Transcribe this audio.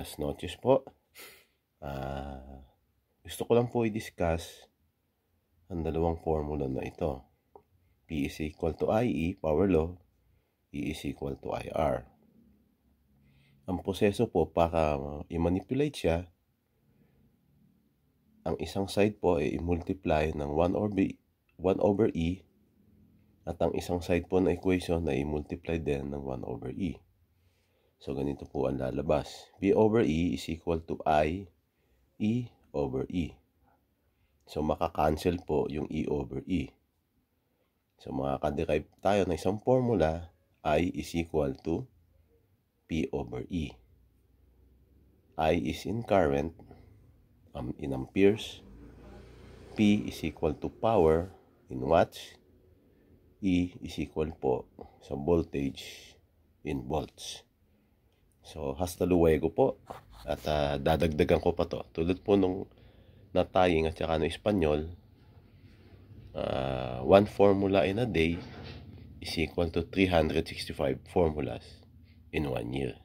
Buenas noches po. Gusto ko lang po i-discuss ang dalawang formula na ito. P is equal to IE, power law. E is equal to IR. Ang proseso po para i-manipulate siya, ang isang side po ay i-multiply ng 1 over E at ang isang side po na equation ay i-multiply din ng 1 over E. So, ganito po ang lalabas. P over E is equal to I E over E. So, makakancel po yung E over E. So, makakaderive tayo ng isang formula, I is equal to P over E. I is in current, in amperes. P is equal to power in watts. E is equal po sa voltage in volts. So, hasta luego po. At dadagdagan ko pa to. Tulad po nung nataying at saka ng Espanyol, one formula in a day is equal to 365 formulas in 1 year.